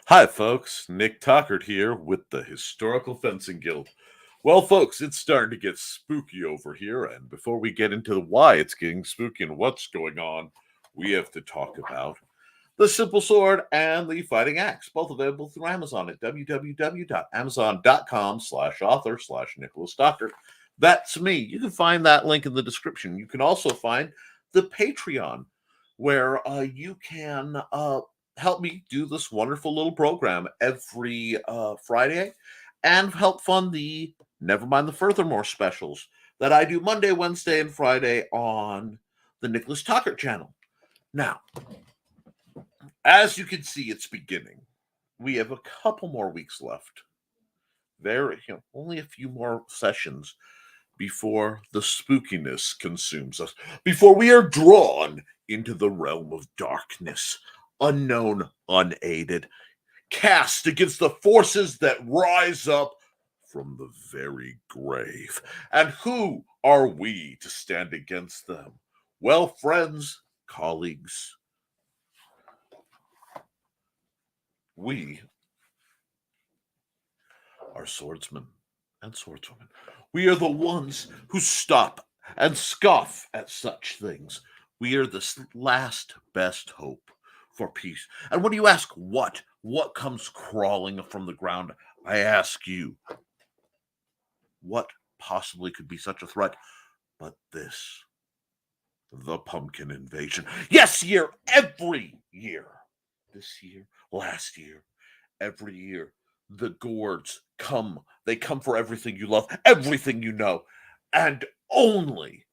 Hi, folks. Nick Tuckert here with the Historical Fencing Guild. Well, folks, it's starting to get spooky over here, and before we get into why it's getting spooky and what's going on, we have to talk about the Simple Sword and the Fighting Axe, both available through Amazon at www.amazon.com/author/Nicholas Tuckert. That's me. You can find that link in the description. You can also find the Patreon, where you can help me do this wonderful little program every Friday and help fund the Never Mind the Furthermore specials that I do Monday, Wednesday, and Friday on the Nicholas Tuckert channel. Now, as you can see, it's beginning. We have a couple more weeks left. Only a few more sessions before the spookiness consumes us, before we are drawn into the realm of darkness, unknown, unaided, cast against the forces that rise up from the very grave. And who are we to stand against them? Well, friends, colleagues, we are swordsmen and swordswomen. We are the ones who stop and scoff at such things. We are the last best hope for peace. And when you ask what comes crawling from the ground, I ask you, what possibly could be such a threat but this? The pumpkin invasion. Yes, every year. This year, last year, every year, the gourds come. They come for everything you love, everything you know, and only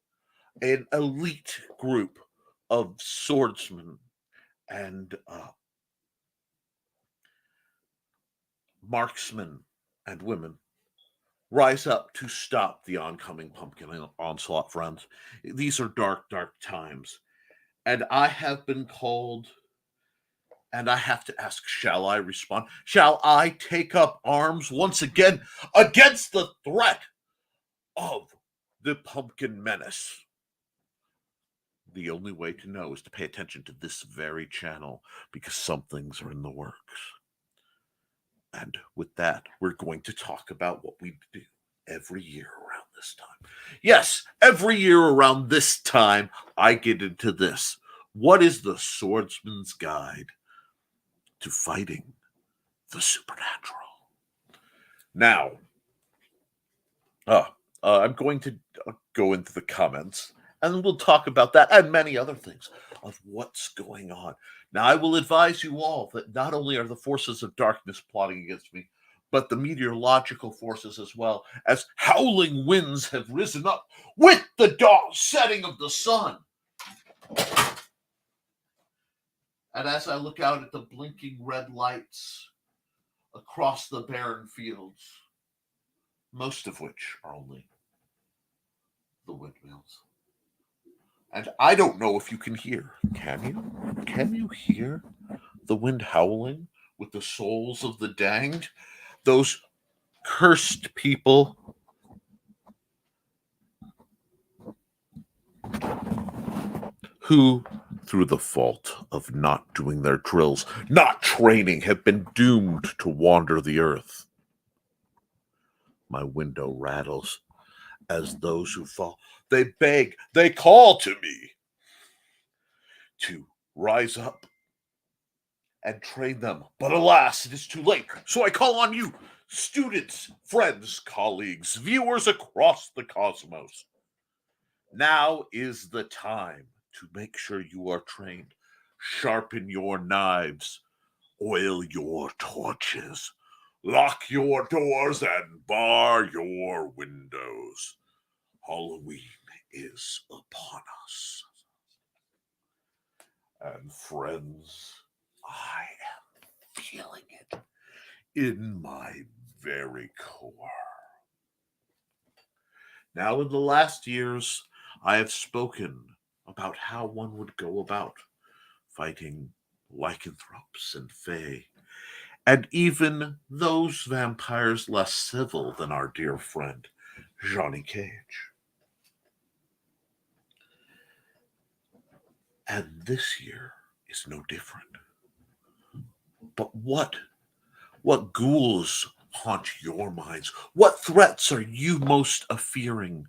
an elite group of swordsmen and marksmen and women rise up to stop the oncoming pumpkin onslaught, friends. These are dark, dark times. And I have been called, and I have to ask, shall I respond? Shall I take up arms once again against the threat of the pumpkin menace? The only way to know is to pay attention to this very channel, because some things are in the works. And with that, we're going to talk about what we do every year around this time. Yes, every year around this time, I get into this. What is the swordsman's guide to fighting the supernatural? Now, I'm going to go into the comments, and we'll talk about that and many other things of what's going on. Now, I will advise you all that not only are the forces of darkness plotting against me, but the meteorological forces as well, as howling winds have risen up with the setting of the sun. And as I look out at the blinking red lights across the barren fields, most of which are only the windmills. And I don't know if you can hear. Can you? Can you hear the wind howling with the souls of the danged? Those cursed people who, through the fault of not doing their drills, not training, have been doomed to wander the earth. My window rattles as those who fall, they beg, they call to me to rise up and train them. But alas, it is too late. So I call on you, students, friends, colleagues, viewers across the cosmos. Now is the time to make sure you are trained. Sharpen your knives, oil your torches, lock your doors, and bar your windows. Halloween is upon us. And friends, I am feeling it in my very core. Now, in the last years, I have spoken about how one would go about fighting lycanthropes and fae, and even those vampires less civil than our dear friend Johnny Cage. And this year is no different. But what What ghouls haunt your minds? What threats are you most fearing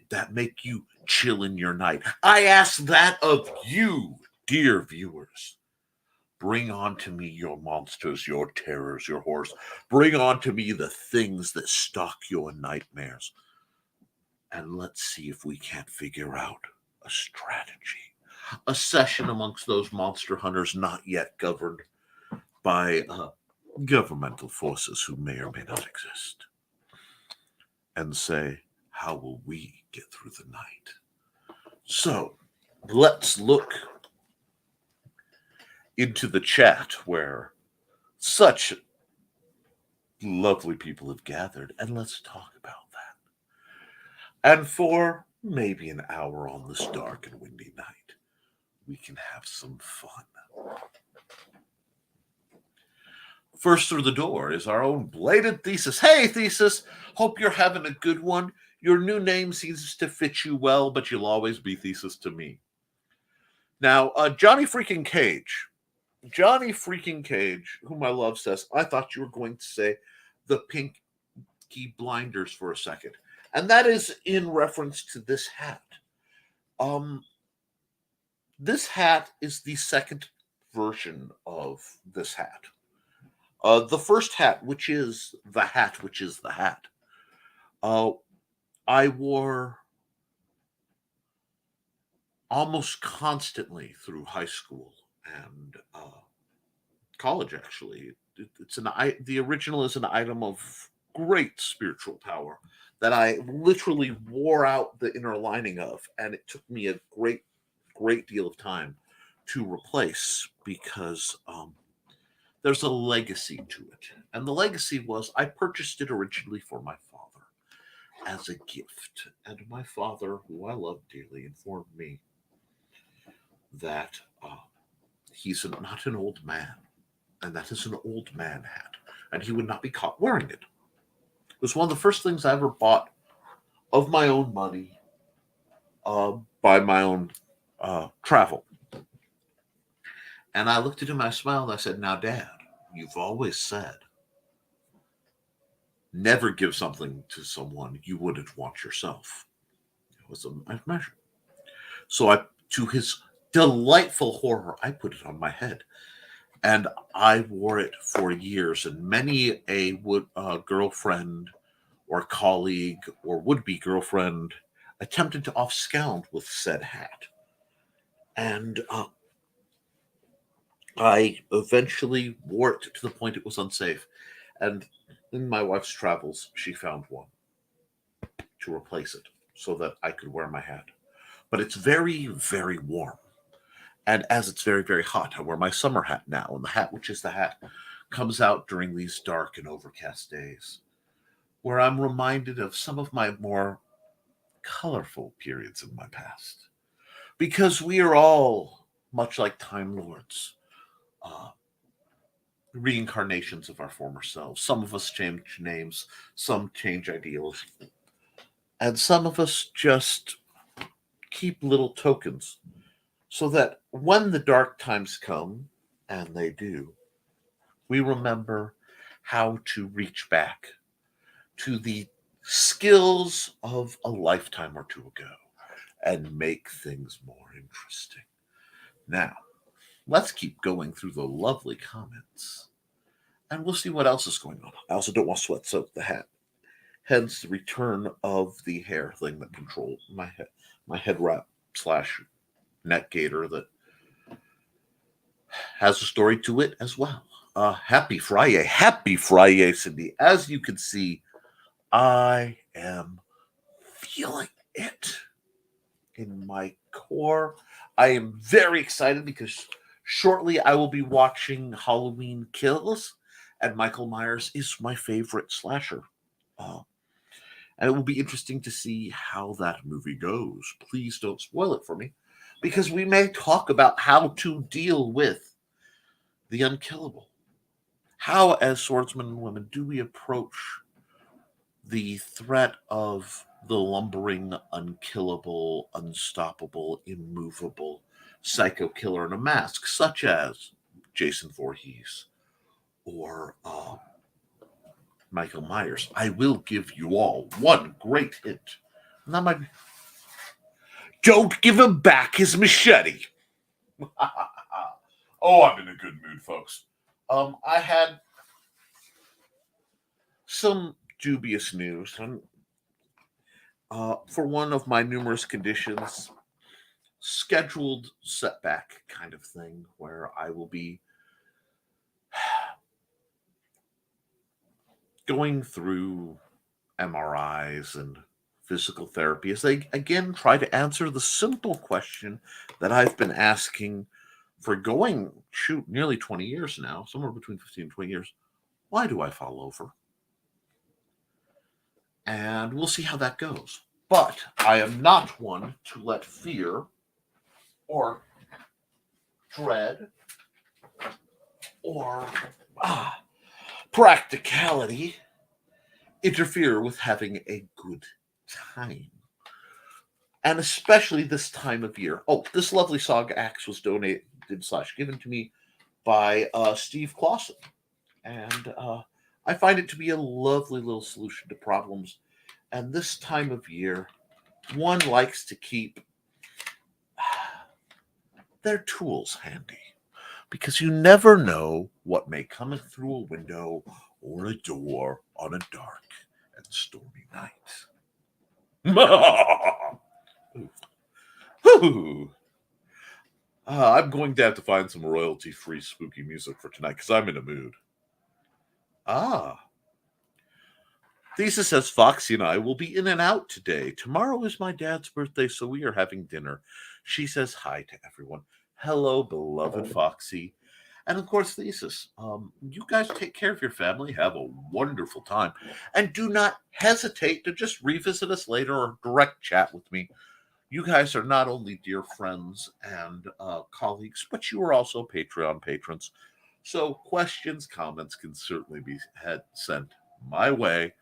that make you chill in your night? I ask that of you, dear viewers. Bring on to me your monsters, your terrors, your horrors. Bring on to me the things that stalk your nightmares. And let's see if we can't figure out a strategy, a session amongst those monster hunters not yet governed by governmental forces who may or may not exist, and say, how will we get through the night? So let's look into the chat where such lovely people have gathered, and let's talk about that. And for maybe an hour on this dark and windy night, we can have some fun. First through the door is our own Bladed Thesis. Hey, Thesis! Hope you're having a good one. Your new name seems to fit you well, but you'll always be Thesis to me. Now, Johnny Freaking Cage, whom I love, says, I thought you were going to say the Pinky Blinders for a second. And that is in reference to this hat. This hat is the second version of this hat. The first hat, which is the hat, I wore almost constantly through high school and college. Actually, the original is an item of great spiritual power that I literally wore out the inner lining of, and it took me a great deal of time to replace because there's a legacy to it. And the legacy was I purchased it originally for my father as a gift. And my father, who I love dearly, informed me that he's not an old man, and that is an old man hat, and he would not be caught wearing it. It was one of the first things I ever bought of my own money by my own travel. And I looked at him, I smiled, I said, now, Dad, you've always said never give something to someone you wouldn't want yourself. It was a measure. So to his delightful horror, I put it on my head. And I wore it for years, and many a girlfriend or colleague or would-be girlfriend attempted to offscound with said hat. And I eventually wore it to the point it was unsafe. And in my wife's travels, she found one to replace it so that I could wear my hat. But it's very, very warm. And as it's very, very hot, I wear my summer hat now. And the hat, which is the hat, comes out during these dark and overcast days, where I'm reminded of some of my more colorful periods in my past. Because we are all, much like Time Lords, reincarnations of our former selves. Some of us change names, some change ideals, and some of us just keep little tokens so that when the dark times come, and they do, we remember how to reach back to the skills of a lifetime or two ago and make things more interesting. Now, let's keep going through the lovely comments, and we'll see what else is going on. I also don't want to sweat soak the hat. Hence the return of the hair thing that controls my head wrap / neck gaiter that has a story to it as well. Happy Friday, Cindy. As you can see, I am feeling it in my core. I am very excited because shortly I will be watching Halloween Kills, and Michael Myers is my favorite slasher. And it will be interesting to see how that movie goes. Please don't spoil it for me, because we may talk about how to deal with the unkillable. How, as swordsmen and women, do we approach the threat of the lumbering, unkillable, unstoppable, immovable psycho killer in a mask, such as Jason Voorhees or Michael Myers. I will give you all one great hint. Not my. Don't give him back his machete. Oh, I'm in a good mood, folks. I had some dubious news for one of my numerous conditions, scheduled setback kind of thing, where I will be going through MRIs and physical therapy as they again try to answer the simple question that I've been asking for nearly 20 years now, somewhere between 15 and 20 years. Why do I fall over? And we'll see how that goes. But I am not one to let fear or dread or practicality interfere with having a good time. And especially this time of year. Oh, this lovely SOG axe was donated/given to me by Steve Clausen. And I find it to be a lovely little solution to problems. And this time of year, one likes to keep their tools handy, because you never know what may come in through a window or a door on a dark and stormy night. I'm going to have to find some royalty-free spooky music for tonight because I'm in a mood. Thesis says Foxy and I will be in and out today. Tomorrow is my dad's birthday, so we are having dinner. She says hi to everyone. Hello, beloved Foxy. And of course, Thesis, you guys take care of your family. Have a wonderful time. And do not hesitate to just revisit us later or direct chat with me. You guys are not only dear friends and colleagues, but you are also Patreon patrons. So questions, comments can certainly be sent my way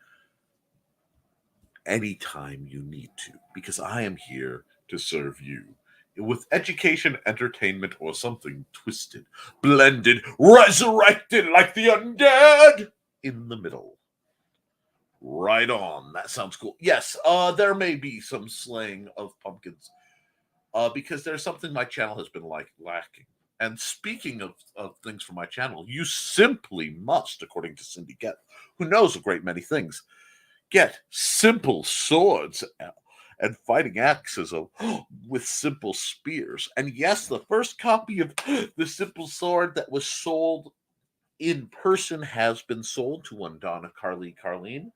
anytime you need to, because I am here to serve you with education, entertainment, or something twisted, blended, resurrected like the undead in the middle. Right on. That sounds cool. Yes, there may be some slaying of pumpkins because there's something my channel has been lacking. And speaking of things from my channel, you simply must, according to Cindy Gett, who knows a great many things, get simple swords and fighting axes with simple spears. And yes, the first copy of the simple sword that was sold in person has been sold to one Donna Carleen,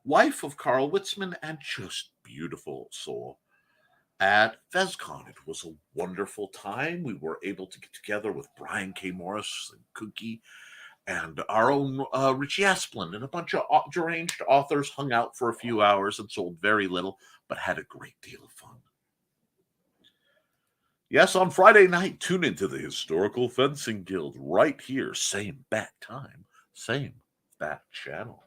wife of Carl Witzman, and just beautiful soul. At FezCon, it was a wonderful time. We were able to get together with Brian K. Morris and Cookie and our own Richie Asplund, and a bunch of deranged authors hung out for a few hours and sold very little, but had a great deal of fun. Yes, on Friday night, tune into the Historical Fencing Guild right here. Same bat time, same bat channel.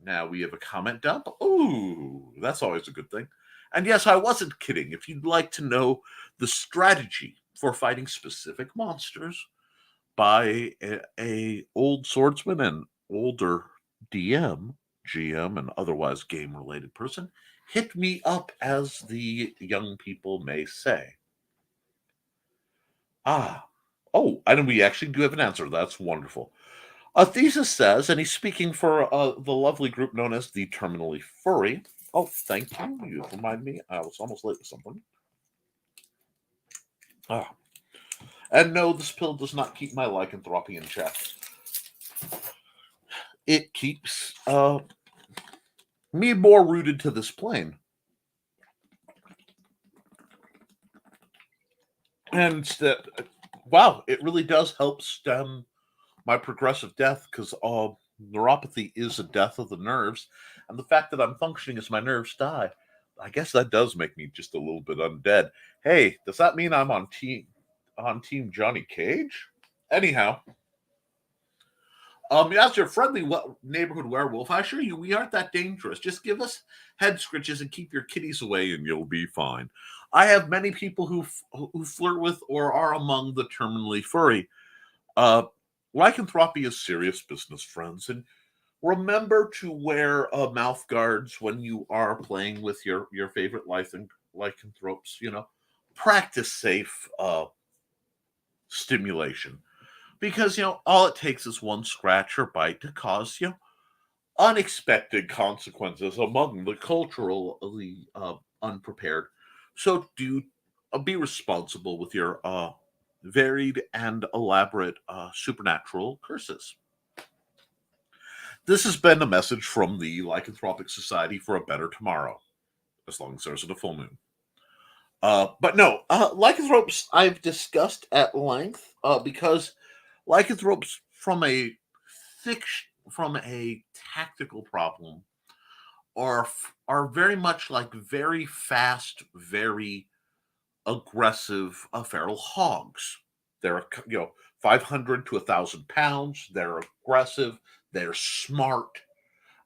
Now we have a comment dump. Ooh, that's always a good thing. And yes, I wasn't kidding. If you'd like to know the strategy for fighting specific monsters by a old swordsman and older DM, GM, and otherwise game-related person, hit me up, as the young people may say. And we actually do have an answer. That's wonderful. Thesis says, and he's speaking for the lovely group known as the Terminally Furry. Oh, thank you. You remind me. I was almost late with something. And no, this pill does not keep my lycanthropy in check. It keeps me more rooted to this plane. And wow, it really does help stem my progressive death, because neuropathy is a death of the nerves. And the fact that I'm functioning as my nerves die, I guess that does make me just a little bit undead. Hey, does that mean I'm on team Johnny Cage? Anyhow, as your friendly neighborhood werewolf, I assure you we aren't that dangerous. Just give us head scritches and keep your kitties away and you'll be fine. I have many people who flirt with or are among the terminally furry. Uh, Lycanthropy is serious business, friends, and remember to wear mouth guards when you are playing with your favorite lycanthropes. Practice safe stimulation, because all it takes is one scratch or bite to cause unexpected consequences among the culturally unprepared. So do be responsible with your varied and elaborate supernatural curses. This has been a message from the Lycanthropic Society for a Better Tomorrow, as long as there's a full moon. But no, lycanthropes I've discussed at length because lycanthropes thick, from a tactical problem are very much like very fast, very aggressive feral hogs. They're 500 to 1,000 pounds. They're aggressive. They're smart,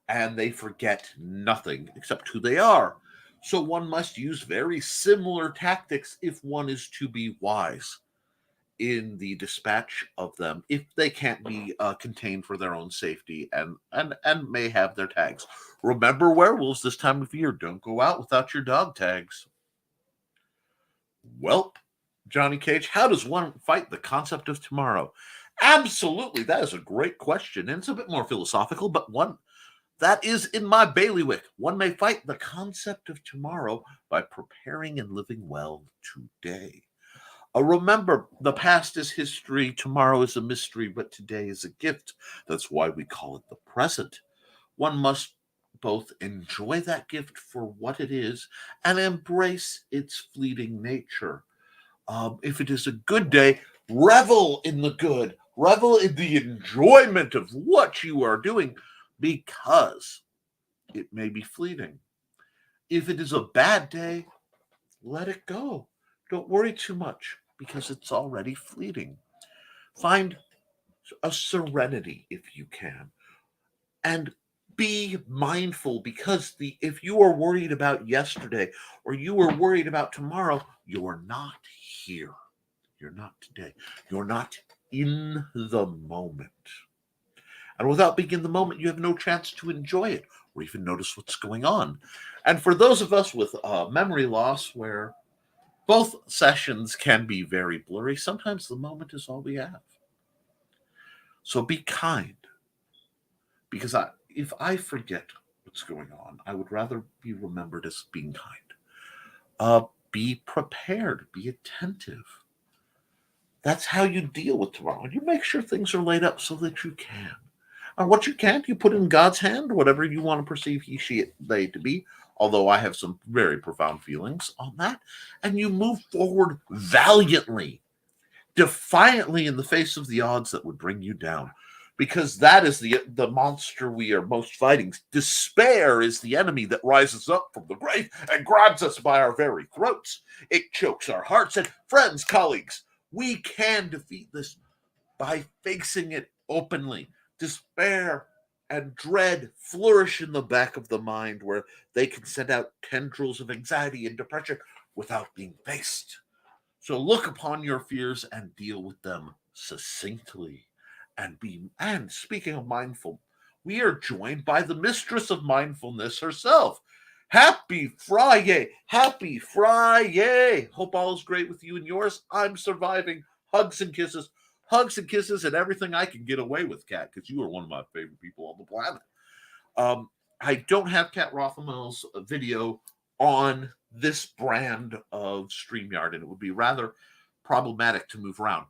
and they forget nothing except who they are. So one must use very similar tactics if one is to be wise in the dispatch of them, if they can't be contained for their own safety and may have their tags. Remember werewolves this time of year. Don't go out without your dog tags. Welp, Johnny Cage, how does one fight the concept of tomorrow? Absolutely, that is a great question, and it's a bit more philosophical, but one that is in my bailiwick. One may fight the concept of tomorrow by preparing and living well today. Remember, the past is history, tomorrow is a mystery, but today is a gift. That's why we call it the present. One must both enjoy that gift for what it is and embrace its fleeting nature. If it is a good day, revel in the good, revel in the enjoyment of what you are doing, because it may be fleeting. If it is a bad day, let it go. Don't worry too much, because it's already fleeting. Find a serenity if you can, and be mindful, because if you are worried about yesterday or you are worried about tomorrow, you're not here. You're not today. You're not in the moment. And without being in the moment, you have no chance to enjoy it or even notice what's going on. And for those of us with memory loss, where both sessions can be very blurry, sometimes the moment is all we have. So be kind, because if I forget what's going on, I would rather be remembered as being kind. Be prepared, be attentive. That's how you deal with tomorrow. You make sure things are laid up so that you can. And what you can't, you put in God's hand, whatever you want to perceive he, she, they to be. Although I have some very profound feelings on that. And you move forward valiantly, defiantly in the face of the odds that would bring you down. Because that is the monster we are most fighting. Despair is the enemy that rises up from the grave and grabs us by our very throats. It chokes our hearts. And friends, colleagues, we can defeat this by facing it openly. Despair and dread flourish in the back of the mind, where they can send out tendrils of anxiety and depression without being faced. So look upon your fears and deal with them succinctly. And speaking of mindful, we are joined by the mistress of mindfulness herself. Happy Friday! Happy Friday! Hope all is great with you and yours. I'm surviving. Hugs and kisses. Hugs and kisses and everything I can get away with, Kat, because you are one of my favorite people on the planet. I don't have Kat Rothamel's video on this brand of StreamYard, and it would be rather problematic to move around.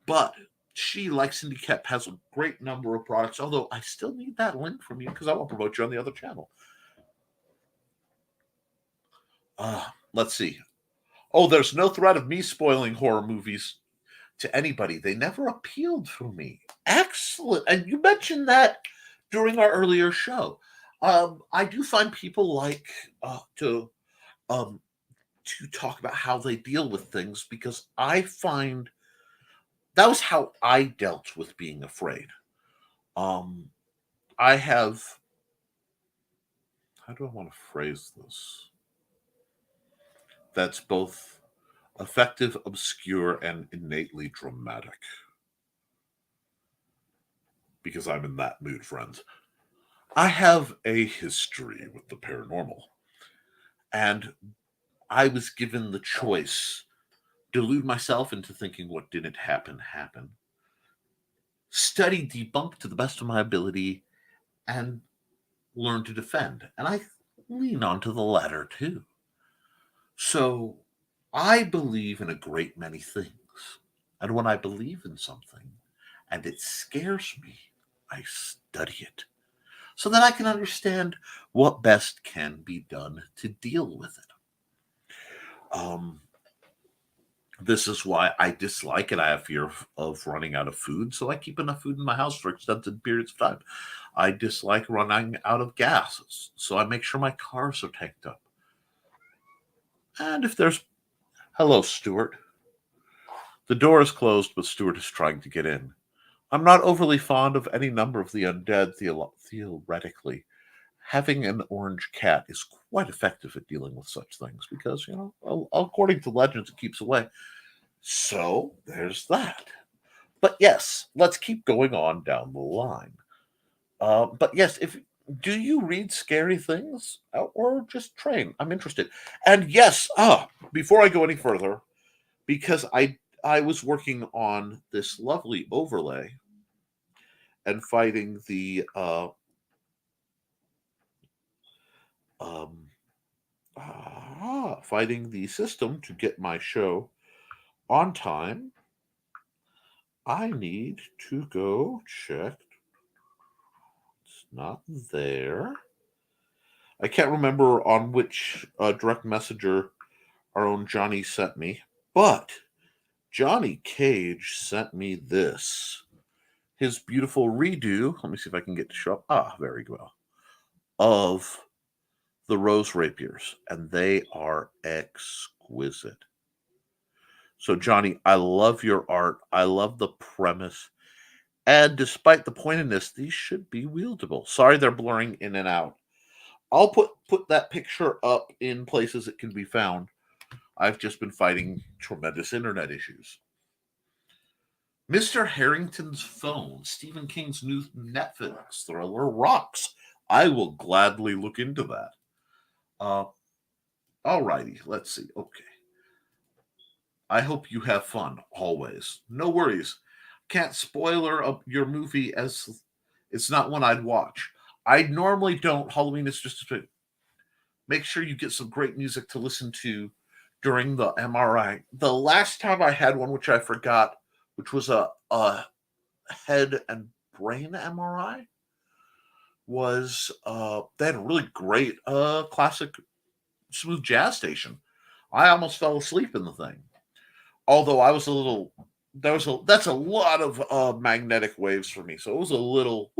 But she, like Cindy Kep, has a great number of products, although I still need that link from you because I will promote you on the other channel. Let's see. Oh, there's no threat of me spoiling horror movies to anybody. They never appealed to me. Excellent. And you mentioned that during our earlier show. I do find people like to talk about how they deal with things, because I find that was how I dealt with being afraid. I have, how do I want to phrase this? that's both effective, obscure, and innately dramatic. Because I'm in that mood, friends. I have a history with the paranormal, and I was given the choice: delude myself into thinking what didn't happen, study debunk to the best of my ability, and learn to defend. And I lean onto the latter too. So I believe in a great many things. And when I believe in something and it scares me, I study it so that I can understand what best can be done to deal with it. This is why I dislike it. I have fear of running out of food, so I keep enough food in my house for extended periods of time. I dislike running out of gas, so I make sure my cars are tanked up. And if there's... Hello, Stuart. The door is closed, but Stuart is trying to get in. I'm not overly fond of any number of the undead theoretically. Having an orange cat is quite effective at dealing with such things because, according to legends, it keeps away. So there's that. But yes, let's keep going on down the line. But yes, do you read scary things or just train? I'm interested. And yes, before I go any further, because I was working on this lovely overlay and fighting the fighting the system to get my show on time. I need to go check. It's not there. I can't remember on which direct messenger our own Johnny sent me, but Johnny Cage sent me this. His beautiful redo. Let me see if I can get to show up. Very well. Of the Rose Rapiers, and they are exquisite. So, Johnny, I love your art. I love the premise. And despite the pointedness, these should be wieldable. Sorry they're blurring in and out. I'll put that picture up in places it can be found. I've just been fighting tremendous internet issues. Mr. Harrington's Phone, Stephen King's new Netflix thriller, rocks. I will gladly look into that. Alrighty, let's see. Okay. I hope you have fun always. No worries. Can't spoiler your movie as it's not one I'd watch. I normally don't. Halloween is just a... Make sure you get some great music to listen to during the MRI. The last time I had one, which I forgot, which was a head and brain MRI, was they had a really great classic smooth jazz station. I almost fell asleep in the thing. Although I was a little... that's a lot of magnetic waves for me, so it was a little...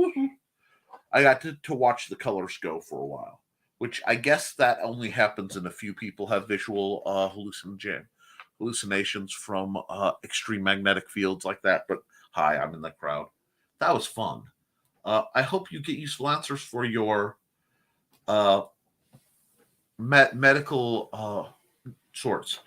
I got to watch the colors go for a while, which I guess that only happens in a few people have visual hallucinations from extreme magnetic fields like that. But hi, I'm in the crowd. That was fun. I hope you get useful answers for your medical sorts.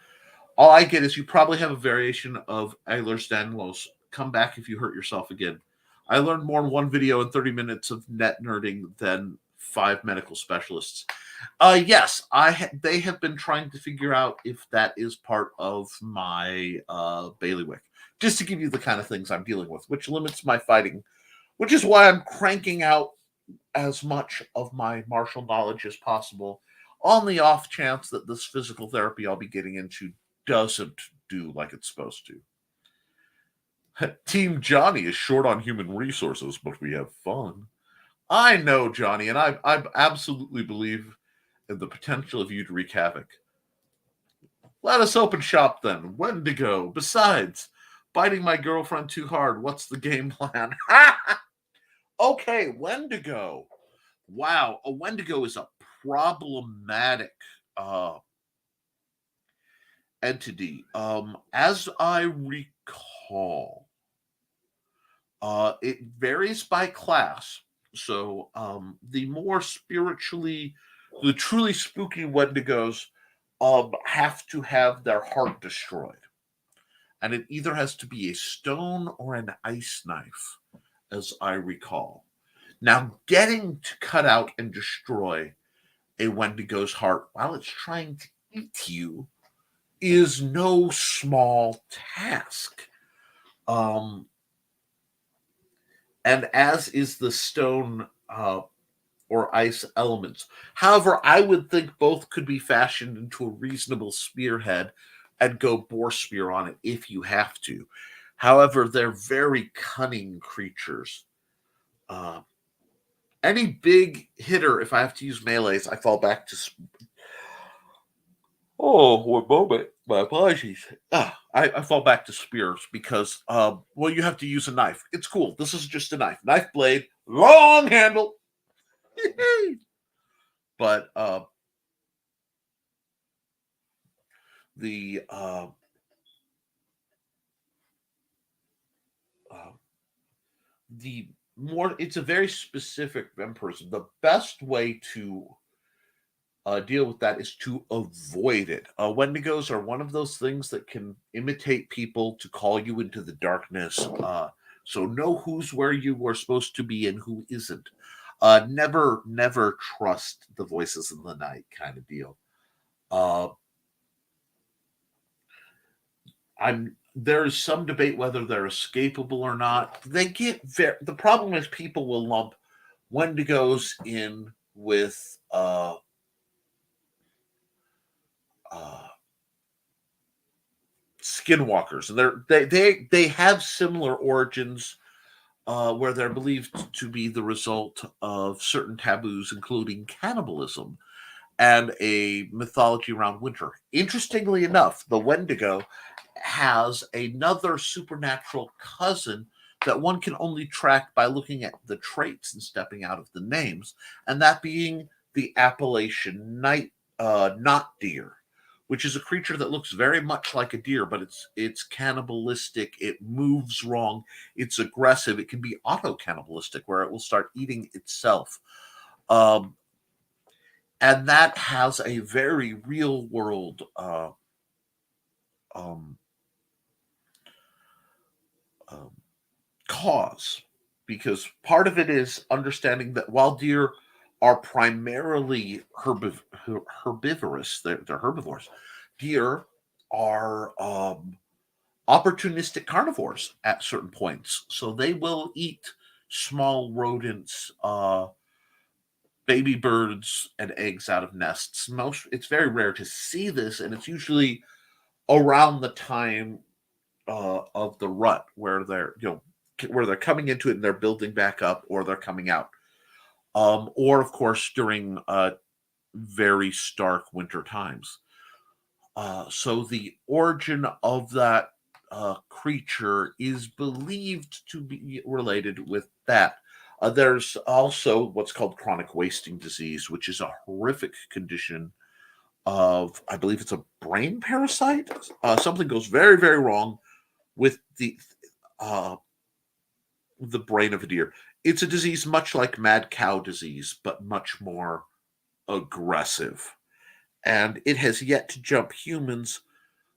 All I get is you probably have a variation of Ehlers-Danlos. Come back if you hurt yourself again. I learned more in one video and 30 minutes of net nerding than 5 medical specialists. Yes, they have been trying to figure out if that is part of my bailiwick, just to give you the kind of things I'm dealing with, which limits my fighting, which is why I'm cranking out as much of my martial knowledge as possible on the off chance that this physical therapy I'll be getting into doesn't do like it's supposed to. Team Johnny is short on human resources, but we have fun. I know, Johnny, and I absolutely believe in the potential of you to wreak havoc. Let us open shop then. Wendigo. Besides, biting my girlfriend too hard, what's the game plan? Okay, Wendigo. Wow, a Wendigo is a problematic entity. As I recall, it varies by class. So the more spiritually, the truly spooky Wendigos have to have their heart destroyed. And it either has to be a stone or an ice knife, as I recall. Now, getting to cut out and destroy a Wendigo's heart while it's trying to eat you is no small task. And as is the stone or ice elements. However, I would think both could be fashioned into a reasonable spearhead and go boar spear on it if you have to. However, they're very cunning creatures. Uh, any big hitter, if I have to use melees, I fall back to. Oh, one moment. My apologies. I fall back to spears because, well, you have to use a knife. It's cool. This is just a knife. Knife blade, long handle. But the more, it's a very specific person. The best way to deal with that is to avoid it. Wendigos are one of those things that can imitate people to call you into the darkness. So know who's where you were supposed to be and who isn't. Never trust the voices in the night kind of deal. There's some debate whether they're escapable or not. The problem is people will lump Wendigos in with skinwalkers, and they have similar origins, where they're believed to be the result of certain taboos, including cannibalism and a mythology around winter. Interestingly enough, the Wendigo has another supernatural cousin that one can only track by looking at the traits and stepping out of the names, and that being the Appalachian knot deer, which is a creature that looks very much like a deer, but it's cannibalistic. It moves wrong. It's aggressive. It can be auto-cannibalistic, where it will start eating itself. And that has a very real world cause, because part of it is understanding that while deer are primarily herbivorous, they're herbivores. Deer are opportunistic carnivores at certain points, so they will eat small rodents, baby birds, and eggs out of nests. It's very rare to see this, and it's usually around the time of the rut, where they're coming into it and they're building back up, or they're coming out, or of course during very stark winter times. So the origin of that creature is believed to be related with that. There's also what's called chronic wasting disease, which is a horrific condition of, I believe it's a brain parasite. Something goes very, very wrong with the brain of a deer. It's a disease much like mad cow disease, but much more aggressive. And it has yet to jump humans,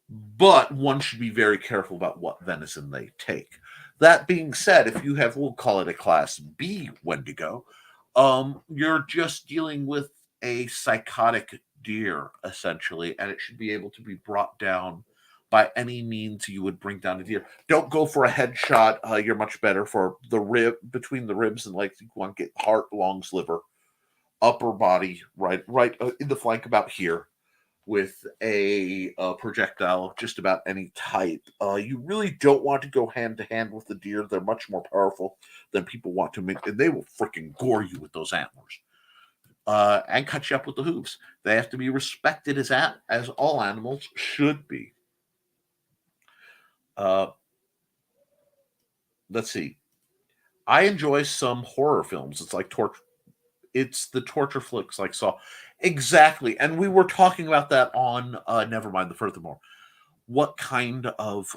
but one should be very careful about what venison they take. That being said, if you have, we'll call it a class B Wendigo, you're just dealing with a psychotic deer, essentially, and it should be able to be brought down by any means you would bring down a deer. Don't go for a headshot. You're much better for the rib, between the ribs and legs. You want to get heart, lungs, liver, upper body, right in the flank about here, with a projectile of just about any type. You really don't want to go hand to hand with the deer. They're much more powerful than people want to make, and they will freaking gore you with those antlers. And cut you up with the hooves. They have to be respected as all animals should be. Let's see. I enjoy some horror films. It's like torture. It's the torture flicks like Saw. Exactly. And we were talking about that on Never Mind the Furthermore. What kind of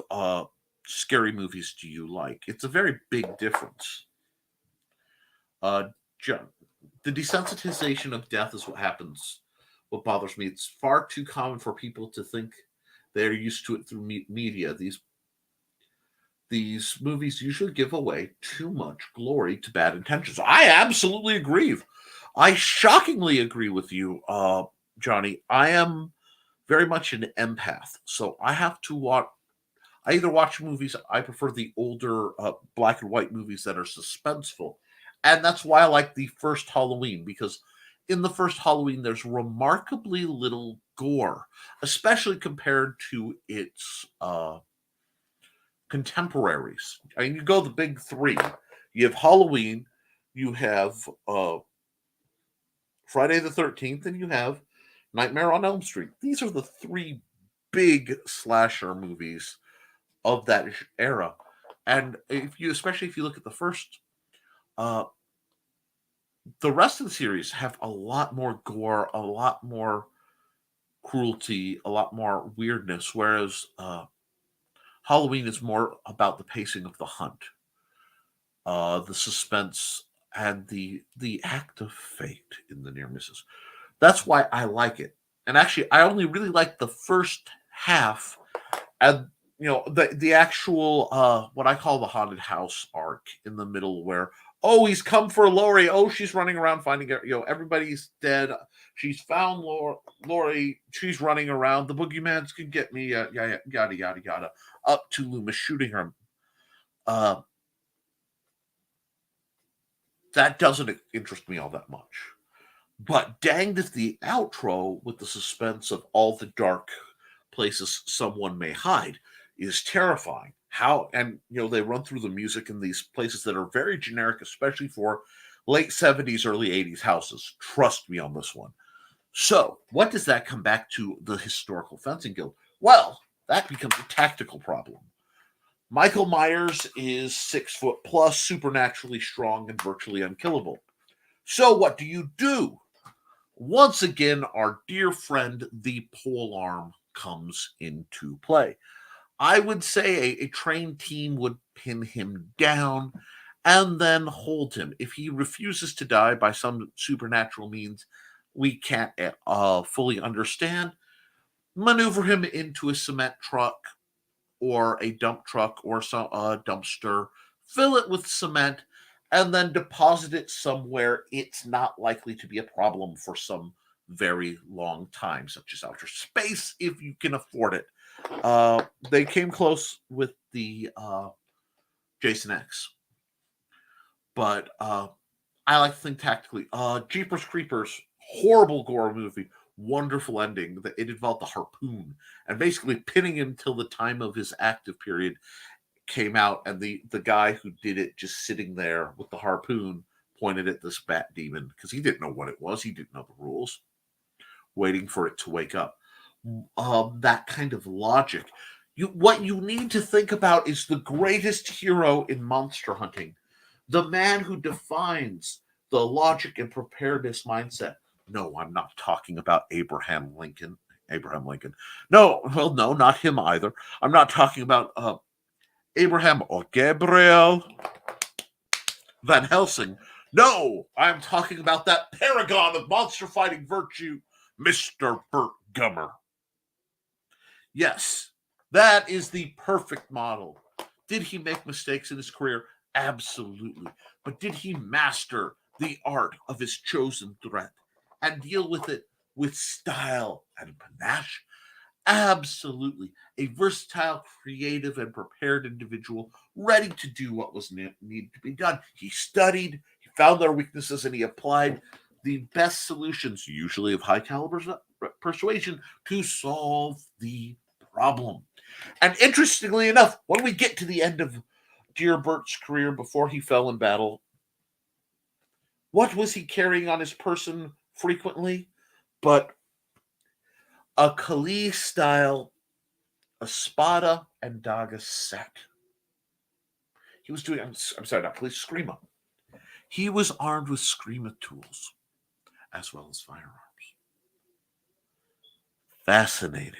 scary movies do you like? It's a very big difference. The desensitization of death is what happens what bothers me. It's far too common for people to think they're used to it through media. These movies usually give away too much glory to bad intentions. I absolutely agree. I shockingly agree with you, Johnny. I am very much an empath, so I have to watch. I either watch movies. I prefer the older black and white movies that are suspenseful, and that's why I like the first Halloween, because in the first Halloween there's remarkably little gore, especially compared to its contemporaries. I mean, you go the big three. You have Halloween, you have Friday the 13th, and you have Nightmare on Elm Street. These are the three big slasher movies of that era. And especially if you look at the first, uh, the rest of the series have a lot more gore, a lot more cruelty, a lot more weirdness. Whereas Halloween is more about the pacing of the hunt, the suspense, and the act of fate in the near misses. That's why I like it. And actually, I only really like the first half, and the actual what I call the haunted house arc in the middle, where he's come for Lori. She's running around finding her. Everybody's dead. She's found Lori. She's running around. The boogeyman's can get me. Yada yada yada. Up to Loomis shooting her. That doesn't interest me all that much. But danged if the outro with the suspense of all the dark places someone may hide is terrifying. How, and they run through the music in these places that are very generic, especially for late 70s, early 80s houses. Trust me on this one. So, what does that come back to the Historical Fencing Guild? Well, that becomes a tactical problem. Michael Myers is 6 foot plus, supernaturally strong, and virtually unkillable. So, what do? Once again, our dear friend, the polearm, comes into play. I would say a trained team would pin him down and then hold him. If he refuses to die by some supernatural means we can't fully understand, maneuver him into a cement truck or a dump truck or some dumpster, fill it with cement, and then deposit it somewhere it's not likely to be a problem for some very long time, such as outer space, if you can afford it. They came close with the Jason X, but I like to think tactically. Jeepers Creepers, horrible gore movie, wonderful ending. It involved the harpoon and basically pinning him till the time of his active period came out, and the guy who did it just sitting there with the harpoon pointed at this bat demon because he didn't know what it was. He didn't know the rules, waiting for it to wake up. That kind of logic. What you need to think about is the greatest hero in monster hunting, the man who defines the logic and preparedness mindset. No, I'm not talking about Abraham Lincoln. No, well, no, not him either. I'm not talking about Abraham or Gabriel Van Helsing. No, I'm talking about that paragon of monster fighting virtue, Mr. Burt Gummer. Yes, that is the perfect model. Did he make mistakes in his career? Absolutely. But did he master the art of his chosen threat and deal with it with style and panache? Absolutely. A versatile, creative, and prepared individual ready to do what was needed to be done. He studied, he found their weaknesses, and he applied the best solutions, usually of high caliber persuasion, to solve the problem. And interestingly enough, when we get to the end of Dear Bert's career before he fell in battle, what was he carrying on his person frequently? But a Kali style Espada and Daga set. He was doing, I'm sorry, not Kali, Screama. He was armed with Screama tools as well as firearms. Fascinating.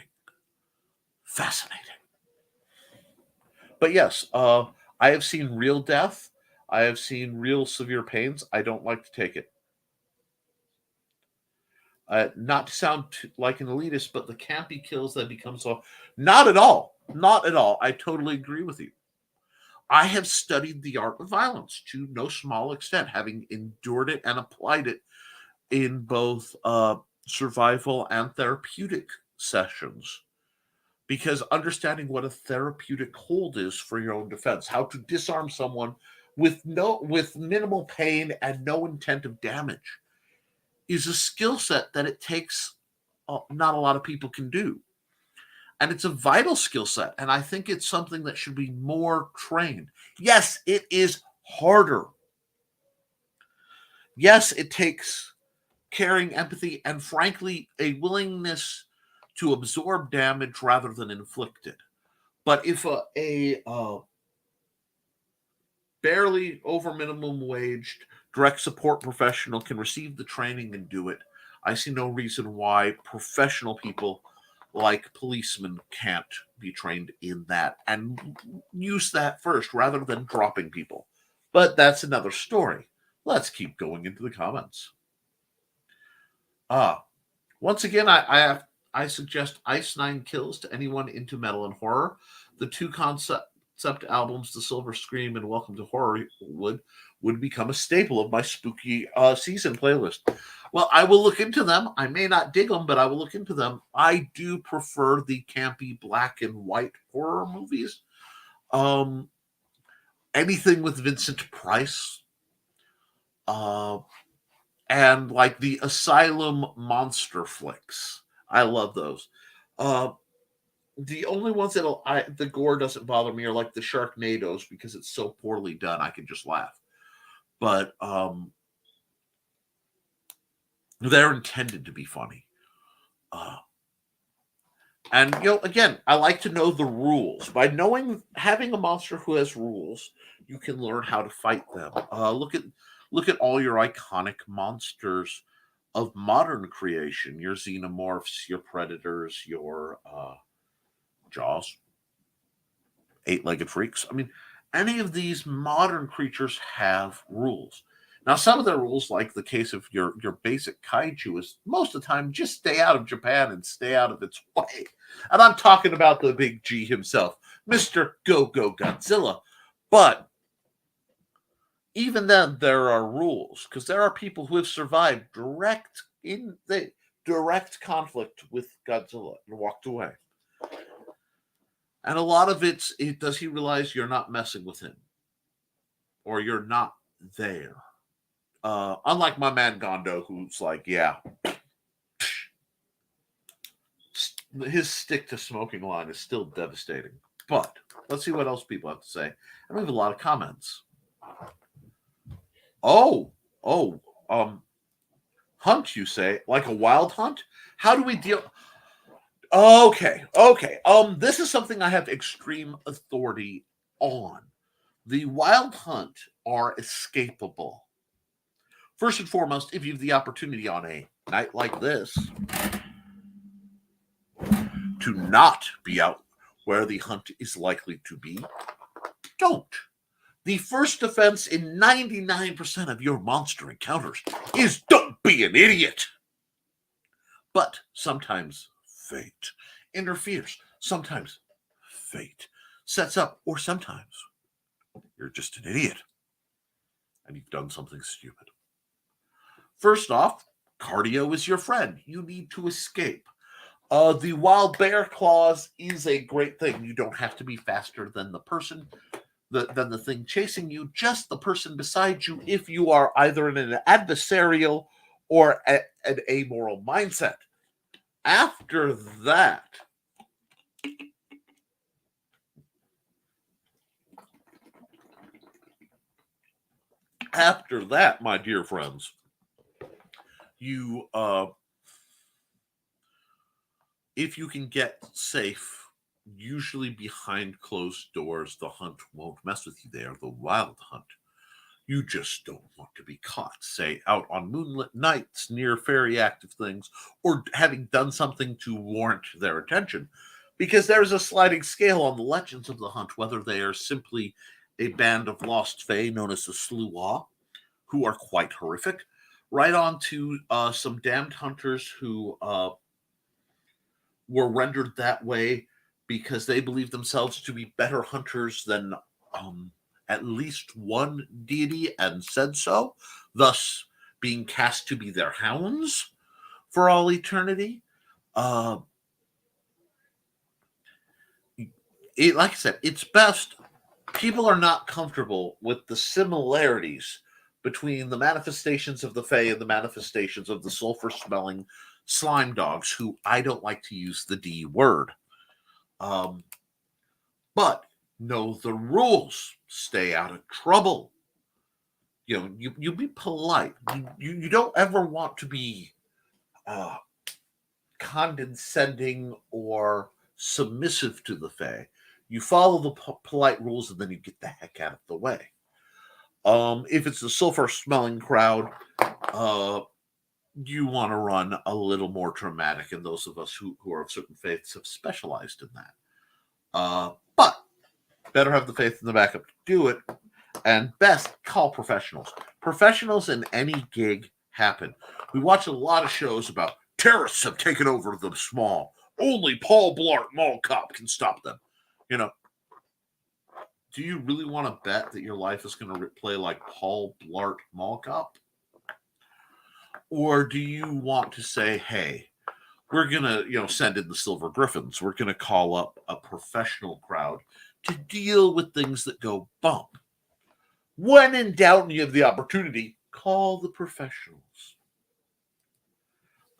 But yes, I have seen real death. I have seen real severe pains. I don't like to take it. Not to sound like an elitist, but the campy kills that become so. Not at all. Not at all. I totally agree with you. I have studied the art of violence to no small extent, having endured it and applied it in both survival and therapeutic sessions. Because understanding what a therapeutic hold is for your own defense, how to disarm someone with minimal pain and no intent of damage, is a skill set that it takes not a lot of people can do. And it's a vital skill set. And I think it's something that should be more trained. Yes, it is harder. Yes, it takes caring, empathy, and frankly, a willingness to absorb damage rather than inflict it. But if a barely over minimum waged direct support professional can receive the training and do it, I see no reason why professional people like policemen can't be trained in that and use that first rather than dropping people. But that's another story. Let's keep going into the comments. Once again, I suggest Ice Nine Kills to anyone into metal and horror. The two concept albums, The Silver Scream and Welcome to Horrorwood, would become a staple of my spooky season playlist. Well, I will look into them. I may not dig them, but I will look into them. I do prefer the campy black and white horror movies. Anything with Vincent Price. And like the Asylum monster flicks. I love those. The only ones that the gore doesn't bother me are like the Sharknadoes because it's so poorly done. I can just laugh. But they're intended to be funny. And again, I like to know the rules. By having a monster who has rules, you can learn how to fight them. Look at all your iconic monsters of modern creation. Your xenomorphs, your predators, your Jaws, eight-legged freaks. I mean, any of these modern creatures have rules. Now, some of the rules, like the case of your basic kaiju, is most of the time just stay out of Japan and stay out of its way. And I'm talking about the big G himself, Mr. Go-Go Godzilla. But even then, there are rules, because there are people who have survived direct conflict with Godzilla and walked away. And a lot of does he realize you're not messing with him? Or you're not there? Unlike my man Gondo, who's like, yeah. His stick to smoking line is still devastating. But let's see what else people have to say. And we have a lot of comments. Hunt, you say? Like a wild hunt? How do we deal? Okay. This is something I have extreme authority on. The wild hunt are escapable. First and foremost, if you have the opportunity on a night like this to not be out where the hunt is likely to be, don't. The first defense in 99% of your monster encounters is don't be an idiot. But sometimes fate interferes. Sometimes fate sets up, or sometimes you're just an idiot and you've done something stupid. First off, cardio is your friend. You need to escape. The wild bear claws is a great thing. You don't have to be faster than the person, than the thing chasing you, just the person beside you if you are either in an adversarial or an amoral mindset. After that, my dear friends, you if you can get safe, usually behind closed doors, the hunt won't mess with you. They are the wild hunt. You just don't want to be caught, say, out on moonlit nights near very active things, or having done something to warrant their attention. Because there's a sliding scale on the legends of the hunt, whether they are simply a band of lost fae known as the Sluagh, who are quite horrific, right on to some damned hunters who were rendered that way because they believed themselves to be better hunters than um, at least one deity and said so, thus being cast to be their hounds for all eternity. Uh, like I said, it's best. People are not comfortable with the similarities between the manifestations of the Fae and the manifestations of the sulfur smelling slime dogs, who I don't like to use the D word. Um, but know the rules. Stay out of trouble. You be polite. You don't ever want to be uh, condescending or submissive to the Fae. You follow the polite rules and then you get the heck out of the way. If it's the sulfur smelling crowd, uh, you want to run a little more dramatic, and those of us who are of certain faiths have specialized in that. But better have the faith in the backup to do it, and best call professionals. Professionals in any gig happen. We watch a lot of shows about terrorists have taken over the small. Only Paul Blart Mall Cop can stop them. You know, do you really want to bet that your life is going to play like Paul Blart Mall Cop? Or do you want to say, hey, we're going to, send in the Silver Griffins. We're going to call up a professional crowd to deal with things that go bump. When in doubt and you have the opportunity, call the professionals.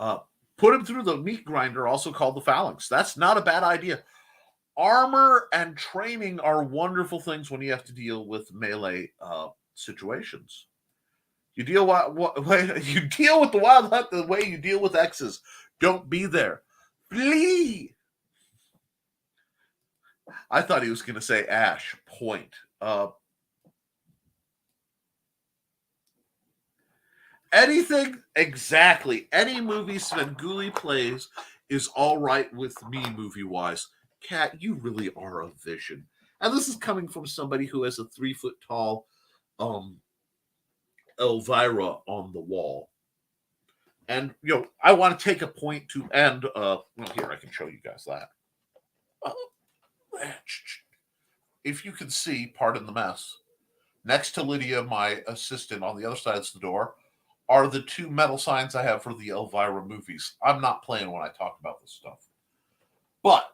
Put them through the meat grinder, also called the phalanx. That's not a bad idea. Armor and training are wonderful things when you have to deal with melee situations. You deal you deal with the wild hunt the way you deal with X's. Don't be there. Flee. I thought he was going to say Ash. Point. Anything exactly. Any movie Svengoolie plays is all right with me, movie wise. Kat, you really are a vision. And this is coming from somebody who has a 3-foot tall Elvira on the wall. And I want to take a point to end. Here I can show you guys that. If you can see, pardon the mess. Next to Lydia, my assistant, on the other side of the door, are the 2 metal signs I have for the Elvira movies. I'm not playing when I talk about this stuff. But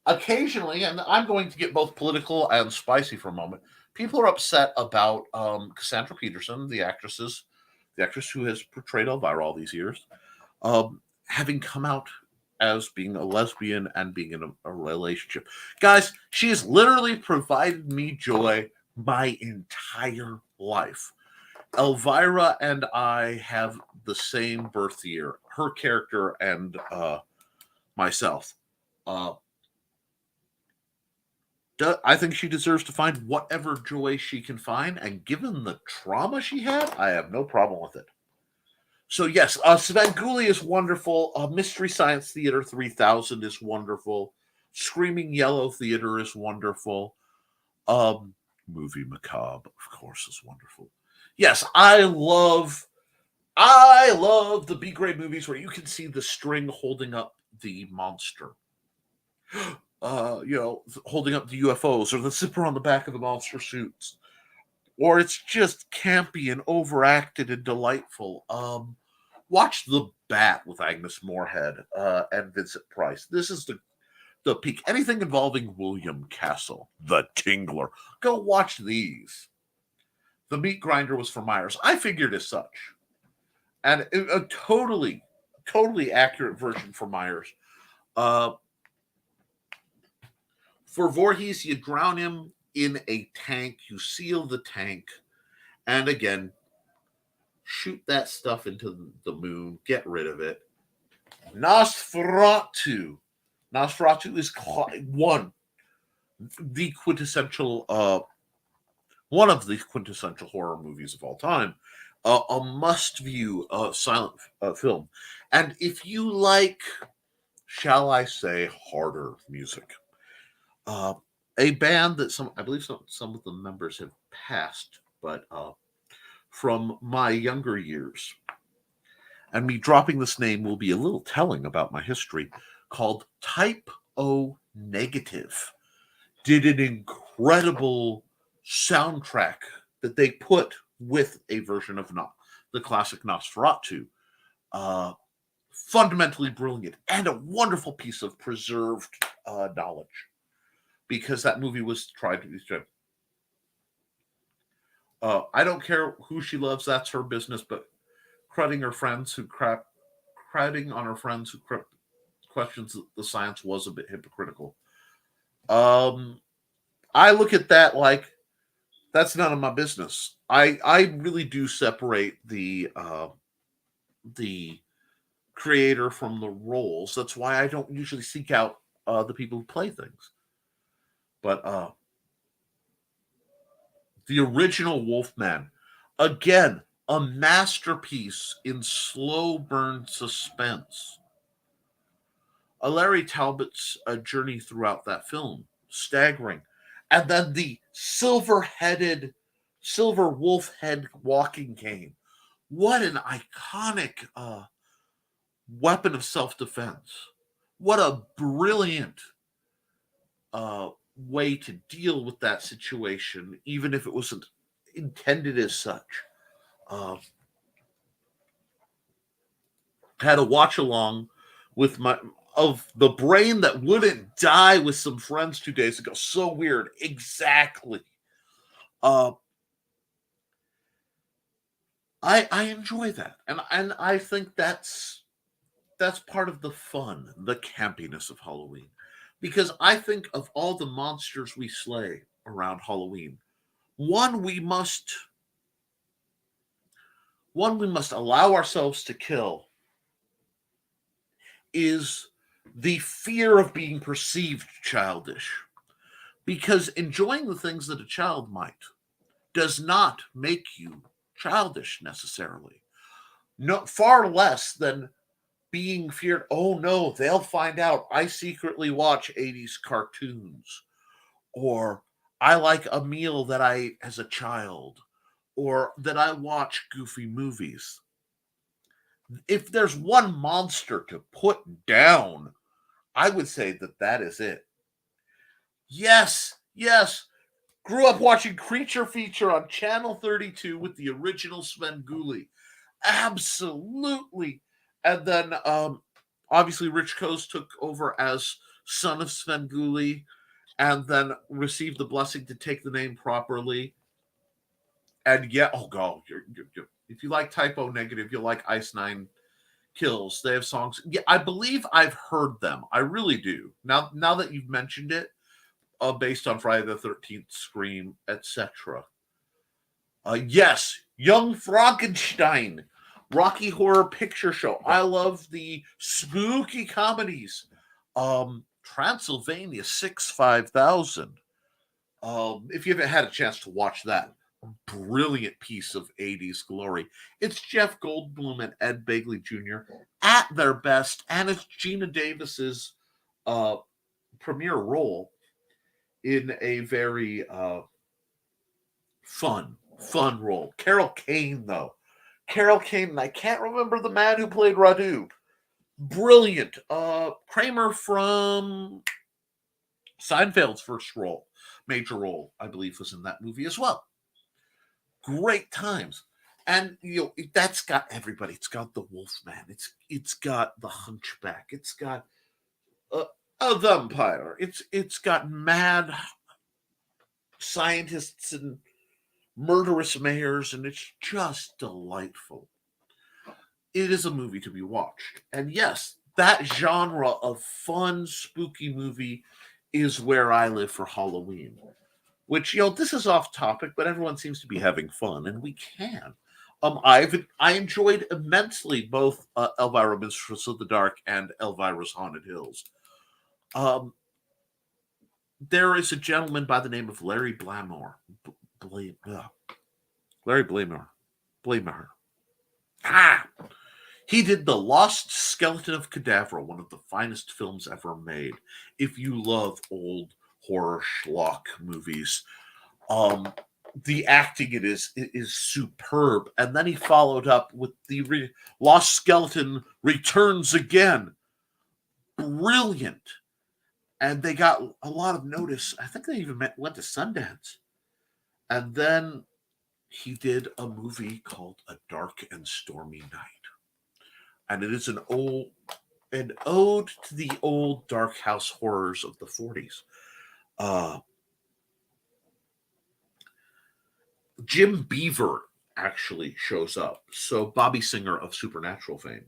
occasionally, and I'm going to get both political and spicy for a moment, people are upset about Cassandra Peterson, the actress who has portrayed Elvira all these years, having come out as being a lesbian and being in a relationship. Guys, she has literally provided me joy my entire life. Elvira and I have the same birth year, her character and myself. I think she deserves to find whatever joy she can find, and given the trauma she had, I have no problem with it. So yes, Svengoolie is wonderful. Mystery Science Theater 3000 is wonderful. Screaming Yellow Theater is wonderful. Movie Macabre, of course, is wonderful. Yes, I love the B-grade movies where you can see the string holding up the monster. Holding up the UFOs or the zipper on the back of the monster suits. Or it's just campy and overacted and delightful. Watch The Bat with Agnes Moorehead and Vincent Price. This is the peak. Anything involving William Castle, The Tingler. Go watch these. The Meat Grinder was for Myers. I figured as such. And a totally accurate version for Myers. For Voorhees, you drown him in a tank. You seal the tank. And again, shoot that stuff into the moon. Get rid of it. Nosferatu. Nosferatu is one of the quintessential horror movies of all time. A must-view silent film. And if you like, shall I say, harder music, a band that I believe some of the members have passed, but from my younger years, and me dropping this name will be a little telling about my history, called Type O Negative, did an incredible soundtrack that they put with a version of the classic Nosferatu. Fundamentally brilliant and a wonderful piece of preserved knowledge, because that movie was tried to be stripped. I don't care who she loves; that's her business. But crowding on her friends who questions the science was a bit hypocritical. I look at that like that's none of my business. I really do separate the creator from the roles. That's why I don't usually seek out the people who play things. But the original Wolfman, again, a masterpiece in slow burn suspense. Larry Talbot's journey throughout that film, staggering. And then the silver wolf head walking cane. What an iconic weapon of self-defense. What a brilliant way to deal with that situation, even if it wasn't intended as such. Had a watch along with the brain that wouldn't die with some friends 2 days ago. So weird. Exactly. I enjoy that, and I think that's part of the fun, the campiness of Halloween, because I think of all the monsters we slay around Halloween, one we must allow ourselves to kill is the fear of being perceived childish, because enjoying the things that a child might does not make you childish necessarily. No, far less than being feared. Oh no, they'll find out I secretly watch 80s cartoons, or I like a meal that I ate as a child, or that I watch goofy movies. If there's one monster to put down, I would say that is it. Yes, yes. Grew up watching Creature Feature on Channel 32 with the original Svengoolie. Absolutely. And then obviously Rich Coase took over as son of Svengoolie, and then received the blessing to take the name properly. And yeah, oh god, if you like Type O Negative, you'll like Ice Nine Kills. They have songs. Yeah, I believe I've heard them. I really do. Now that you've mentioned it, based on Friday the 13th, Scream, etc. Yes, Young Frankenstein, Rocky Horror Picture Show. I love the spooky comedies. Transylvania 65000. If you haven't had a chance to watch that, brilliant piece of 80s glory. It's Jeff Goldblum and Ed Begley Jr. at their best, and it's Gina Davis's premiere role in a very fun role. Carol Kane, though. Carol Kane, and I can't remember the man who played Radu. Brilliant. Kramer from Seinfeld's first major role, I believe, was in that movie as well. Great times. And that's got everybody. It's got the Wolfman. It's got the Hunchback. It's got a vampire. It's got mad scientists and murderous mayors, and it's just delightful. It is a movie to be watched. And yes, that genre of fun, spooky movie is where I live for Halloween. Which, this is off topic, but everyone seems to be having fun, and we can. I enjoyed immensely both Elvira Mistress of the Dark and Elvira's Haunted Hills. There is a gentleman by the name of Larry Blamore. Larry Blamore. He did The Lost Skeleton of Cadavra, one of the finest films ever made. If you love old horror schlock movies, the acting it is superb. And then he followed up with the Lost Skeleton Returns Again. Brilliant. And they got a lot of notice. I think they even went to Sundance. And then he did a movie called A Dark and Stormy Night. And it is an ode to the old dark house horrors of the 40s. Jim Beaver actually shows up. So Bobby Singer of Supernatural fame.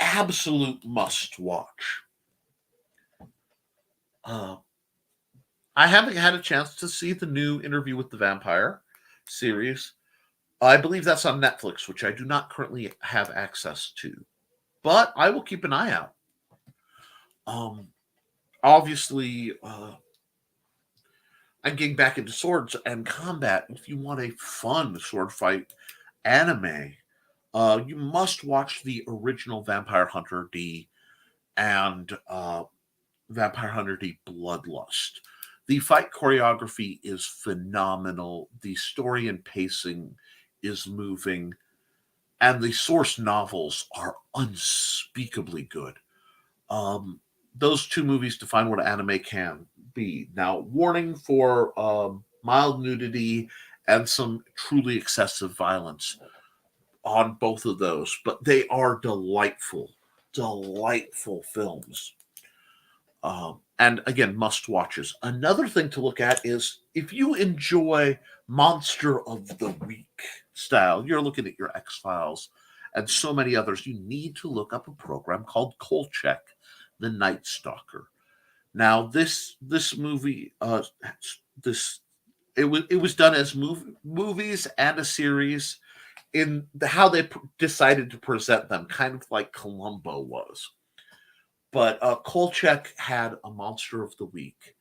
Absolute must watch. I haven't had a chance to see the new Interview with the Vampire series. I believe that's on Netflix, which I do not currently have access to. But I will keep an eye out. Obviously, I'm getting back into swords and combat. If you want a fun sword fight anime, you must watch the original Vampire Hunter D and Vampire Hunter D Bloodlust. The fight choreography is phenomenal. The story and pacing is moving. And the source novels are unspeakably good. Those two movies define what anime can be. Now, warning for mild nudity and some truly excessive violence on both of those, but they are delightful, delightful films. And again, must watches. Another thing to look at is if you enjoy Monster of the Week style, you're looking at your X-Files and so many others, you need to look up a program called Kolchak, the Night Stalker. Now, this movie, it was done as movies and a series in how they decided to present them, kind of like Columbo was. But Kolchak had a Monster of the Week,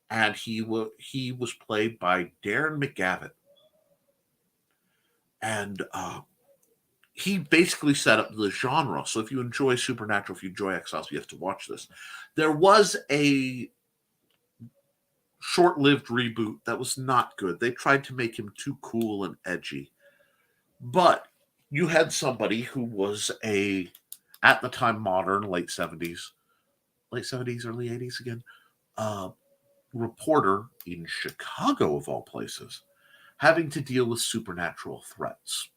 and he was played by Darren McGavin, and he basically set up the genre. So if you enjoy Supernatural, if you enjoy X-Files, you have to watch this. There was a short-lived reboot that was not good. They tried to make him too cool and edgy, but you had somebody who was at the time modern, late 70s, early 80s again, reporter in Chicago, of all places, having to deal with supernatural threats.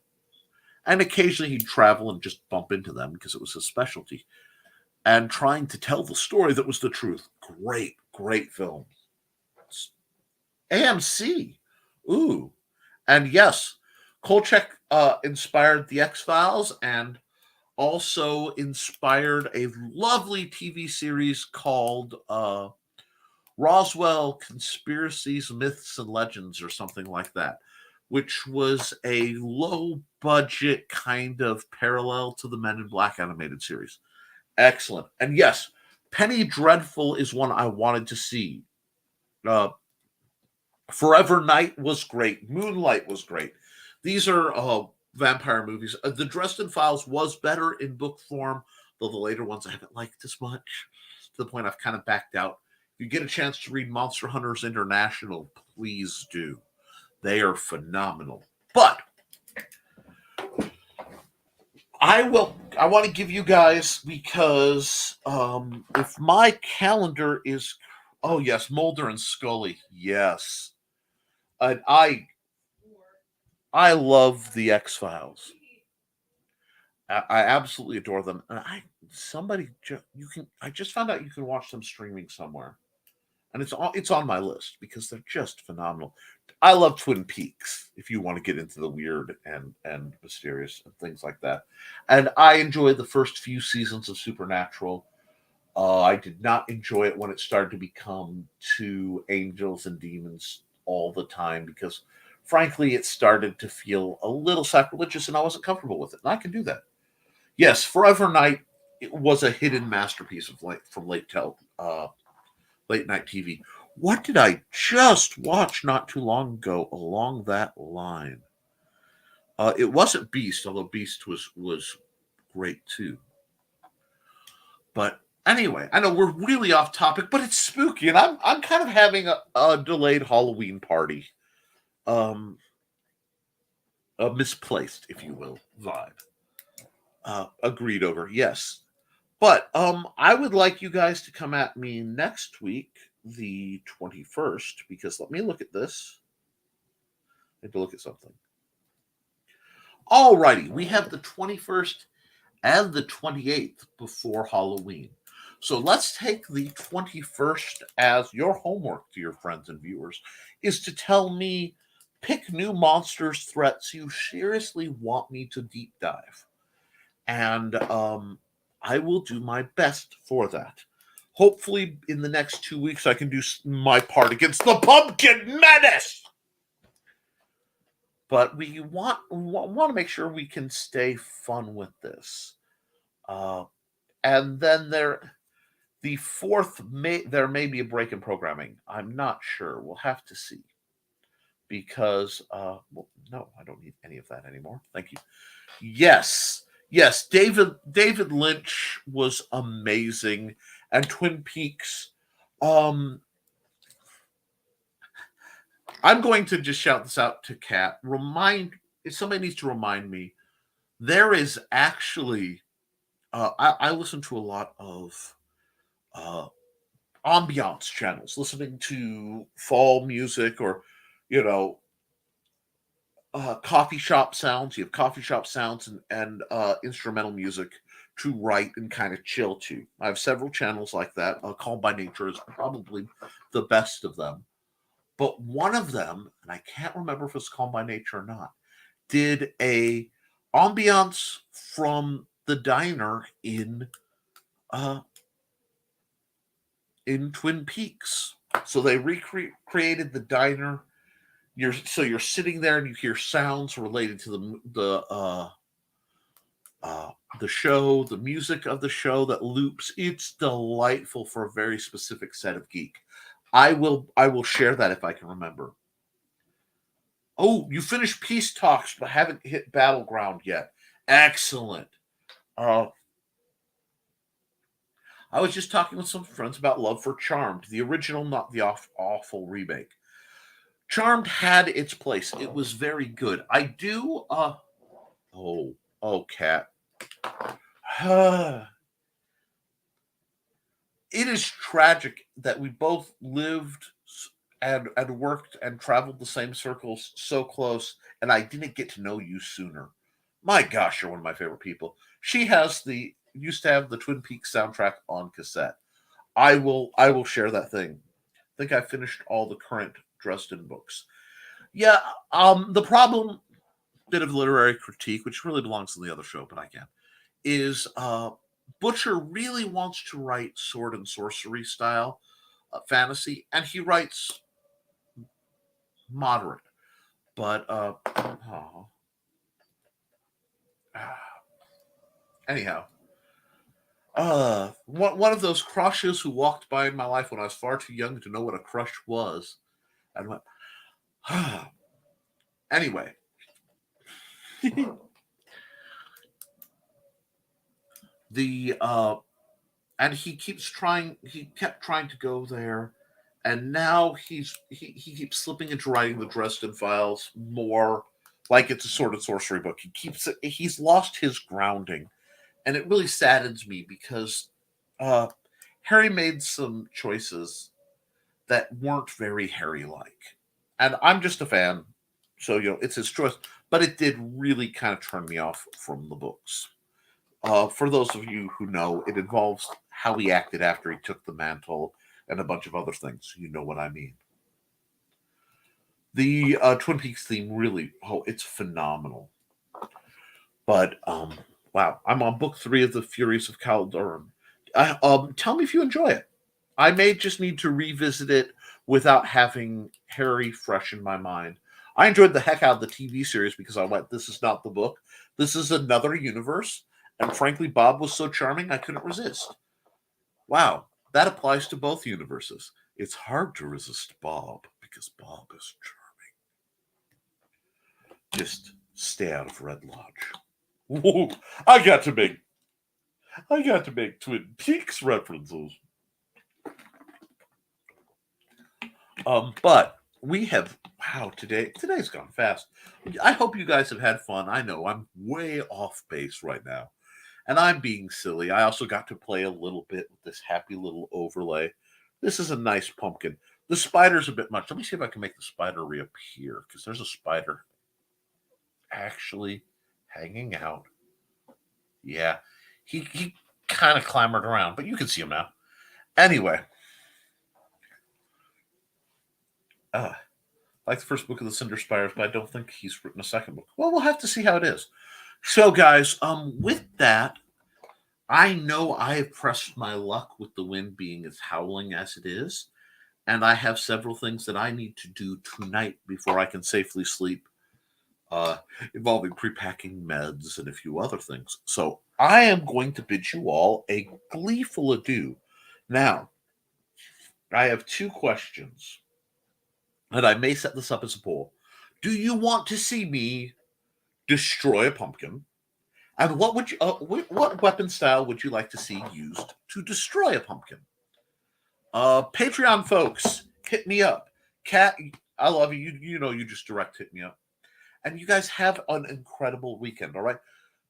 And occasionally he'd travel and just bump into them because it was his specialty. And trying to tell the story that was the truth. Great, great film. AMC. Ooh. And yes, Kolchak inspired The X-Files and also inspired a lovely TV series called Roswell Conspiracies, Myths, and Legends, or something like that, which was a low-budget kind of parallel to the Men in Black animated series. Excellent. And yes, Penny Dreadful is one I wanted to see. Forever Night was great. Moonlight was great. These are vampire movies. The Dresden Files was better in book form, though the later ones I haven't liked as much, to the point I've kind of backed out. If you get a chance to read Monster Hunters International, please do. They are phenomenal. But I want to give you guys, because if my calendar is, oh yes, Mulder and Scully, yes. And I love the X-Files. I absolutely adore them. And I just found out you can watch them streaming somewhere. And it's on my list because they're just phenomenal. I love Twin Peaks, if you want to get into the weird and mysterious and things like that. And I enjoyed the first few seasons of Supernatural. I did not enjoy it when it started to become too angels and demons all the time, because frankly, it started to feel a little sacrilegious and I wasn't comfortable with it. And I can do that. Yes, Forever Night was a hidden masterpiece of late night TV. What did I just watch not too long ago along that line? It wasn't Beast, although Beast was great too. But anyway, I know we're really off topic, but it's spooky, and I'm kind of having a delayed Halloween party a misplaced, if you will, vibe. Agreed over, yes. But I would like you guys to come at me next week, the 21st, because let me look at this. I need to look at something. Alrighty, we have the 21st and the 28th before Halloween. So let's take the 21st as your homework to your friends and viewers, is to tell me, pick new monsters, threats you seriously want me to deep dive. And I will do my best for that. Hopefully, in the next 2 weeks, I can do my part against the Pumpkin Menace. But we want to make sure we can stay fun with this. And then the 4th, there may be a break in programming. I'm not sure. We'll have to see. Because, well, no, I don't need any of that anymore. Thank you. Yes, David Lynch was amazing, and Twin Peaks. I'm going to just shout this out to Kat. If somebody needs to remind me, there is actually. I listen to a lot of ambiance channels, listening to fall music or, coffee shop sounds. You have coffee shop sounds and instrumental music to write and kind of chill to. I have several channels like that. Calm by Nature is probably the best of them. But one of them, and I can't remember if it's Calm by Nature or not, did a ambiance from the diner in Twin Peaks. So they recreated the diner. You're sitting there and you hear sounds related to the show, the music of the show that loops. It's delightful for a very specific set of geek. I will share that if I can remember. Oh, you finished Peace Talks but haven't hit Battleground yet. Excellent. I was just talking with some friends about Love for Charmed, the original, not the awful remake. Charmed had its place. It was very good. I do Cat. It is tragic that we both lived and worked and traveled the same circles so close, and I didn't get to know you sooner. My gosh, you're one of my favorite people. She used to have the Twin Peaks soundtrack on cassette. I will share that thing. I think I finished all the current Dresden books. Yeah, the problem, bit of literary critique, which really belongs to the other show, but I can, is Butcher really wants to write sword and sorcery style fantasy, and he writes moderate. But anyhow, one of those crushes who walked by in my life when I was far too young to know what a crush was, and went, anyway. And he kept trying to go there, and now he keeps slipping into writing the Dresden Files more like it's a sword and sorcery book. He's lost his grounding, and it really saddens me because Harry made some choices that weren't very Harry-like, and I'm just a fan, so it's his choice. But it did really kind of turn me off from the books. For those of you who know, it involves how he acted after he took the mantle and a bunch of other things. You know what I mean. The Twin Peaks theme really, it's phenomenal. But, wow, I'm on book 3 of The Furies of Calderon. Tell me if you enjoy it. I may just need to revisit it without having Harry fresh in my mind. I enjoyed the heck out of the TV series because I went, this is not the book. This is another universe. And frankly, Bob was so charming, I couldn't resist. Wow, that applies to both universes. It's hard to resist Bob because Bob is charming. Just stay out of Red Lodge. Whoa, I got to make Twin Peaks references. But we have, wow, today's gone fast. I hope you guys have had fun. I know I'm way off base right now, and I'm being silly. I also got to play a little bit with this happy little overlay. This is a nice pumpkin. The spider's a bit much. Let me see if I can make the spider reappear, because there's a spider actually hanging out. Yeah, he kind of clambered around, but you can see him now. Anyway, like the first book of the Cinder Spires, but I don't think he's written a second book. Well, we'll have to see how it is. So, guys, with that, I know I have pressed my luck with the wind being as howling as it is, and I have several things that I need to do tonight before I can safely sleep, involving prepacking meds and a few other things. So I am going to bid you all a gleeful adieu. Now, I have two questions, and I may set this up as a poll. Do you want to see me destroy a pumpkin? And what would you, what weapon style would you like to see used to destroy a pumpkin? Patreon folks, hit me up. Kat, I love you. You know, you just direct hit me up. And you guys have an incredible weekend, all right?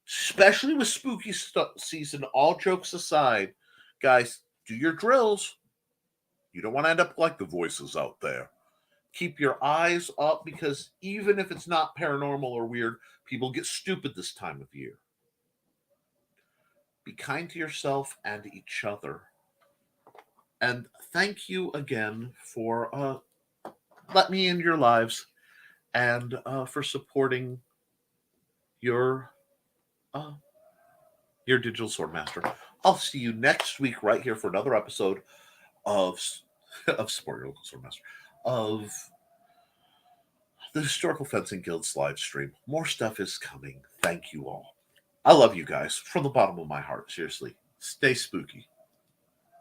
Especially with spooky season, all jokes aside, guys, do your drills. You don't want to end up like the voices out there. Keep your eyes up, because even if it's not paranormal or weird, people get stupid this time of year. Be kind to yourself and each other. And thank you again for letting me in your lives, and for supporting your digital swordmaster. I'll see you next week right here for another episode of Support Your Local Swordmaster, of the Historical Fencing Guild's live stream. More stuff is coming. Thank you all. I love you guys from the bottom of my heart. Seriously, stay spooky.